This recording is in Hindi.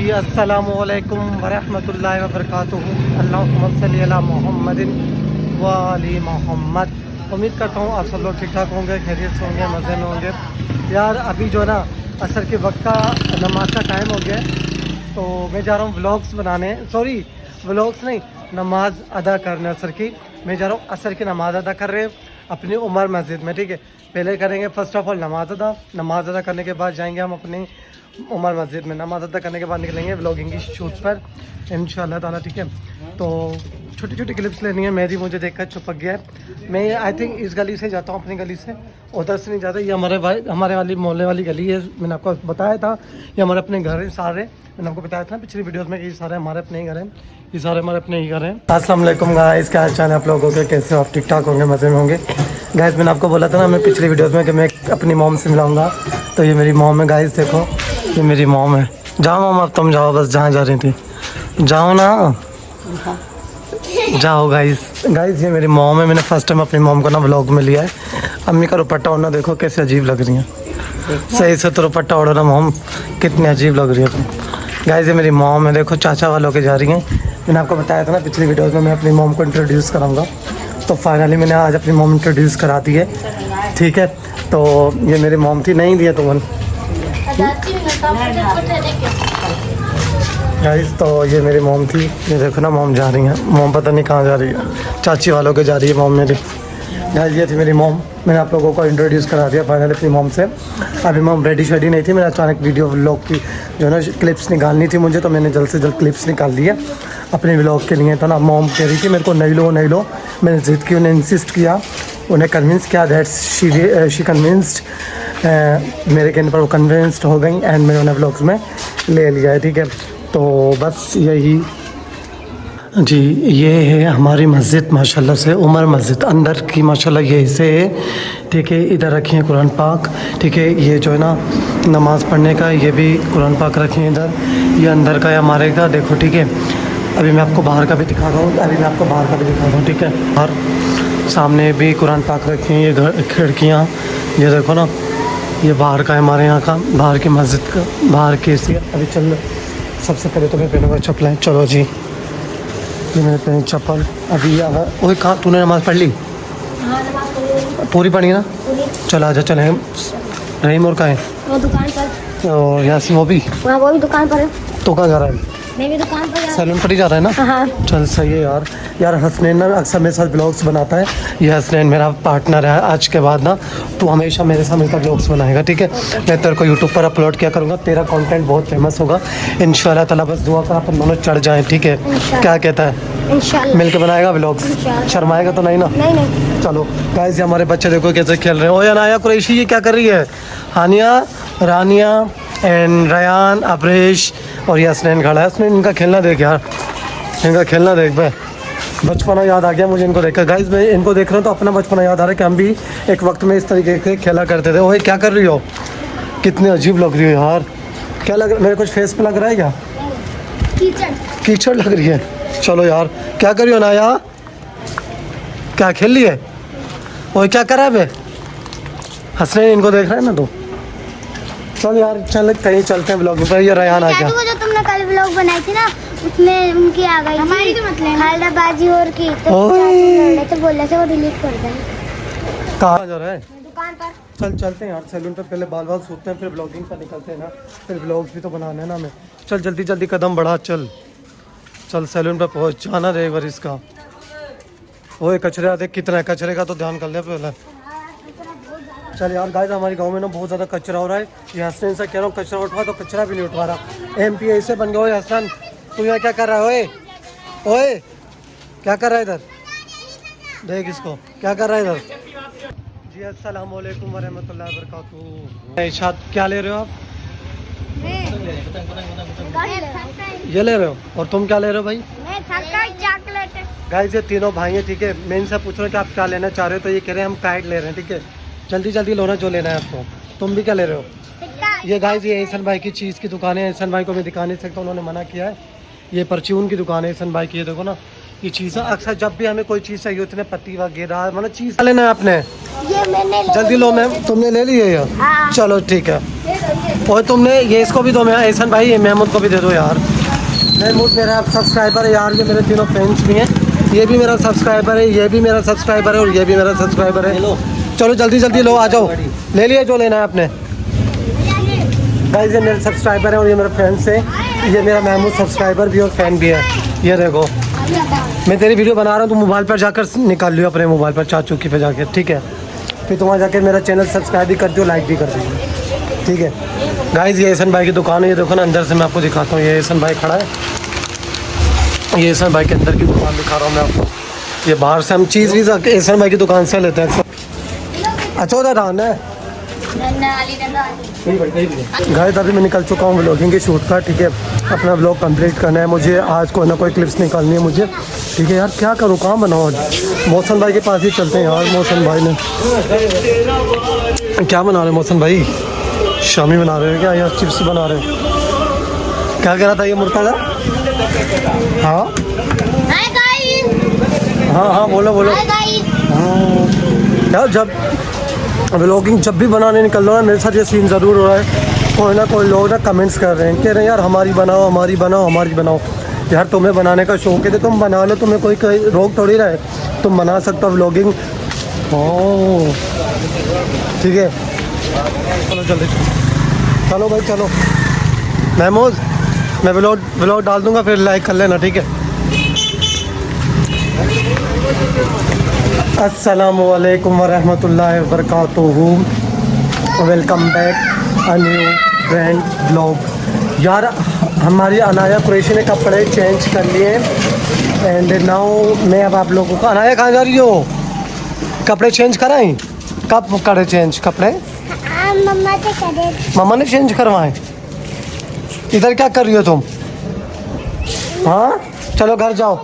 जी अस्सलामु अलैकुम वरहमतुल्लाहि वबरकातुहू। अल्लाहुम्मा सल्ली अला मुहम्मदिन व आलि मोहम्मद। उम्मीद करता हूँ आप सब लोग ठीक ठाक होंगे, खैरियत से होंगे, मज़े में होंगे। यार अभी जो है ना असर के वक्त का नमाज का टाइम हो गया है, तो मैं जा रहा हूँ व्लॉग्स बनाने। सॉरी व्लॉग्स नहीं, नमाज अदा करने असर की। मैं जा रहा हूँ असर की नमाज़ अदा कर रहे हैं अपनी उमर मस्जिद में, ठीक है। पहले करेंगे फर्स्ट ऑफ ऑल नमाज अदा करने के बाद जाएंगे हम अपनी उमर मस्जिद में। नमाज अदा करने के बाद निकलेंगे व्लॉगिंग की शूट पर इंशाल्लाह ताला, ठीक है। तो छोटी छोटी क्लिप्स लेनी है। मेहदी मुझे देखकर चिपक गया है। मैं आई थिंक इस गली से जाता हूँ, अपनी गली से, उधर से नहीं जाता। ये हमारे वाली मोहल्ले वाली गली है। मैंने आपको बताया था ये हमारे अपने घर हैं सारे। मैंने आपको बताया था पिछली वीडियोस में कि ये सारे हमारे अपने ही घर हैं, ये सारे हमारे अपने ही घर हैं। अस्सलाम वालेकुम गाइस, क्या हाल चाल है आप लोगों के, कैसे हो आप? ठीक ठाक होंगे, मज़े में होंगे। गाइस मैंने आपको बोला था ना मैं पिछली वीडियोस में कि मैं अपनी मॉम से मिलाऊंगा, तो ये मेरी मॉम है गाइस। देखो ये मेरी मॉम है। जाओ मॉम, अब तुम जाओ, बस जहाँ जा रही थी जाओ ना, जाओ गाइस। ये मेरी मॉम है। मैंने फर्स्ट टाइम अपनी मॉम को ना व्लॉग में लिया है। अम्मी का दुपट्टा ओढ़ना देखो कैसे अजीब लग रही है। सही से तो दुपट्टा ओढ़ो ना मॉम, कितनी अजीब लग रही है तुम। गाइस ये मेरी मॉम है, देखो चाचा वालों के जा रही हैं। मैंने आपको बताया था ना पिछली वीडियोस में मैं अपनी मॉम को इंट्रोड्यूस कराऊंगा, तो फाइनली मैंने आज अपनी मॉम इंट्रोड्यूस करा दी है, ठीक है। तो ये मेरी मॉम थी, नहीं दिया तुमन गाइस। तो ये मेरी मॉम थी, ये देखो ना मॉम जा रही है। मॉम पता नहीं कहाँ जा रही है, चाची वालों के जा रही है मॉम मेरी। गाइस ये थी मेरी मॉम, मैंने आप लोगों को इंट्रोड्यूस करा दिया फाइनली अपनी मॉम से। अभी मॉम रेडी शेडी नहीं थी, मैंने अचानक वीडियो व्लॉग की जो है ना क्लिप्स निकालनी थी मुझे, तो मैंने जल्द से जल्द क्लिप्स निकाल दी है अपने व्लॉग के लिए। तो ना मॉम कह रही थी मेरे को नहीं लो, मैंने ज़िद की, उन्हें इंसिस्ट किया, उन्हें कन्विंस किया, दैट्स शी कन्विंस्ड। मेरे कहने पर वो कन्विंस्ड हो गई एंड मैंने उन्हें व्लॉग्स में ले लिया है, ठीक है। तो बस यही जी, ये है हमारी मस्जिद माशाल्लाह से, उमर मस्जिद अंदर की माशाल्लाह ये हिस्से है, ठीक है। इधर रखी है कुरान पाक, ठीक है। ये जो है ना नमाज़ पढ़ने का, ये भी कुरान पाक रखी है इधर। ये अंदर का है हमारे का, देखो, ठीक है। अभी मैं आपको बाहर का भी दिखा रहा हूँ, ठीक है। बाहर सामने भी कुरान पाक रखी हैं, ये घर खिड़कियाँ, ये देखो ना, ये बाहर का है हमारे यहाँ का, बाहर की मस्जिद का, बाहर की इसलिए। अभी चल सबसे पहले तो मैं पहनूँगा चप्पलें, चलो जी। ये मैंने पहनी चप्पल। अभी अगर वही कहाँ तूने नमाज़ पढ़ ली? पूरी पढ़ी ना? चलो आजा चले। रहीम और कहाँ है? वो दुकान पर। और यासीन वो भी दुकान पर है। तो कहाँ जा रहा है? मैं भी दुकान पर सैलून पर ही जा रहा है ना? हाँ। चल सही है यार हसनैन ना अक्सर मेरे साथ ब्लॉग्स बनाता है। ये हसनैन मेरा पार्टनर है आज के बाद ना, तू हमेशा मेरे साथ मिलकर ब्लॉग्स बनाएगा, ठीक है। मैं तेरे को यूट्यूब पर अपलोड किया करूँगा, तेरा कंटेंट बहुत फेमस होगा इंशाल्लाह ताला। बस दुआ कर अपन दोनों चढ़ जाएँ, ठीक है। क्या कहता है? इंशाल्लाह मिल के बनाएगा ब्लॉग्स, शर्माएगा तो नहीं ना? नहीं। चलो गाइस, हमारे बच्चे देखो कैसे खेल रहे हैं। ओ अनाया कुरैशी ये क्या कर रही है? हानिया, रानिया एंड रयान, अबरेश और यासनैन खड़ा है। हसनैन इनका खेलना देख यार, इनका खेलना देख भाई, बचपना याद आ गया मुझे इनको देखकर। गाइस मैं इनको देख रहा हूँ तो अपना बचपना याद आ रहा है कि हम भी एक वक्त में इस तरीके से खेला करते थे। ओए क्या कर रही हो? कितनी अजीब लग रही हो यार। क्या लग रहा है? मेरे कुछ फेस पे लग रहा है क्या? कीचड़ लग रही है। चलो यार, क्या कर रही हो नाया? क्या खेल रही है? ओए क्या कर रहा है बे? हसनैन इनको देख रहा है ना तू? चल यार, चल कहीं चलते हैं ब्लॉग पर। ये रयान आ गया। जो तुमने कल ब्लॉग बनाई थी ना, उसमें उनकी आ गई हमारी तो मतलब खालदाबाजी और की, तो बोला से वो डिलीट कर देना। कहाँ जा रहा है? दुकान पर। चल चलते हैं यार सैलून पे, पहले बाल सूखते हैं, फिर ब्लॉगिंग पर निकलते हैं ना, फिर ब्लॉग्स भी तो बनाने हैं ना हमें। चल जल्दी कदम बढ़ा, चल सैलून पे पहुँच जाना रे एक बार इसका। वो कचरे देख कितना है, कचरे का तो ध्यान कर ले पहले। चल यार गाइस, हमारे गांव में ना बहुत ज़्यादा कचरा हो रहा है। ये हसन से कह रहा हूँ कचरा उठवा, तो कचरा भी नहीं उठवा रहा। MP ऐसे बन गया। ओए हसन, तू यहाँ क्या कर रहा है? ओए क्या कर रहा है इधर? देख इसको क्या कर रहा है इधर। जी अस्सलाम वालेकुम वरहमतुल्लाहि वबरकातुहू। इरशाद क्या ले रहे हो आप? ये ले रहे हो, और तुम क्या ले रहे हो भाई? चॉकलेट। गाइस ये तीनों भाई हैं, ठीक है। मैं इनसे पूछ रहा हूँ कि आप क्या लेना चाह रहे हो, तो ये कह रहे हैं हम काइट ले रहे हैं, ठीक है। जल्दी लो ना जो लेना है आपको। तुम भी क्या ले रहे हो? ये गाइस ये एहसन भाई की चीज़ की दुकान है। एहसन भाई को मैं दिखा नहीं सकता, उन्होंने मना किया है। ये परचून की दुकान है एहसन भाई की। ये देखो ना, ये चीज़ अक्सर जब भी हमें कोई चीज़ चाहिए होती है, पत्ती वगैरह मतलब चीज़ लेना है आपने, ये मैंने जल्दी लो मैम। तुमने ले ली है ये? चलो ठीक है। और तुमने ये इसको भी दो, मैं एहसन भाई ये महमूद को भी दे दो यार। महमूद मेरा सब्सक्राइबर है यार, ये मेरे तीनों फ्रेंड्स भी हैं। ये भी मेरा सब्सक्राइबर है, ये भी मेरा सब्सक्राइबर है और ये भी मेरा सब्सक्राइबर है। चलो जल्दी जल्दी लो, आ जाओ, ले लिए जो लेना है आपने। गाइस ये मेरे सब्सक्राइबर है और ये मेरे फ्रेंड्स हैं। ये मेरा महमूद सब्सक्राइबर भी और फैन भी है। ये देखो मैं तेरी वीडियो बना रहा हूँ, तो मोबाइल पर जाकर निकाल लियो अपने मोबाइल पर, चाचू की पे जाकर, ठीक है। फिर तुम वहाँ जाकर मेरा चैनल सब्सक्राइब भी कर दियो, लाइक भी कर दियो, ठीक है। गाइस ये एहसन भाई की दुकान है, ये देखो ना अंदर से मैं आपको दिखाता हूँ। ये एहसन भाई खड़ा है, ये एहसन भाई के अंदर की दुकान दिखा रहा हूँ मैं आपको। ये बाहर से हम चीज़ भी एहसन भाई की दुकान से लेते हैं। अच्छा उधर रहना है। गाइस अभी मैं निकल चुका हूँ व्लॉगिंग के शूट का, ठीक है। अपना व्लॉग कंप्लीट करना है मुझे, आज कोई ना कोई क्लिप्स निकालनी है मुझे, ठीक है यार। क्या करूँ, कहाँ बनाऊँ आज? मौसम भाई के पास ही चलते हैं यार। मौसम भाई ने क्या बना रहे हैं? मौसम भाई शामी बना रहे हो क्या, या चिप्स बना रहे हो? क्या कह रहा था ये मुर्तज़ा? हाँ हाँ हाँ बोलो बोलो। हाँ यार जब व्लॉगिंग जब भी बनाने निकल रहा है मेरे साथ ये सीन ज़रूर हो रहा है। कोई ना कोई लोग ना कमेंट्स कर रहे हैं, कह रहे हैं यार हमारी बनाओ हमारी बनाओ हमारी बनाओ। यार तुम्हें बनाने का शौक है तो तुम बना लो, तुम्हें कोई रोक थोड़ी रहा है, तुम बना सकते हो व्लॉगिंग। ओह ठीक है, चलो जल्दी चलो भाई चलो। महमूद मैं व्लॉग डाल दूँगा, फिर लाइक कर लेना, ठीक है। अस्सलामु अलैकुम वरहमतुल्लाहि वबरकातुहू। Welcome back a new brand blog. यार हमारी अनाया कुरैशी ने कपड़े चेंज कर लिए एंड नाउ मैं अब आप लोगों को। अनाया कहाँ जा रही हो? कपड़े चेंज कराएं? कब करे चेंज कपड़े? मम्मा से करे। मम्मा ने चेंज करवाए। इधर क्या कर रही हो तुम? हाँ चलो घर जाओ।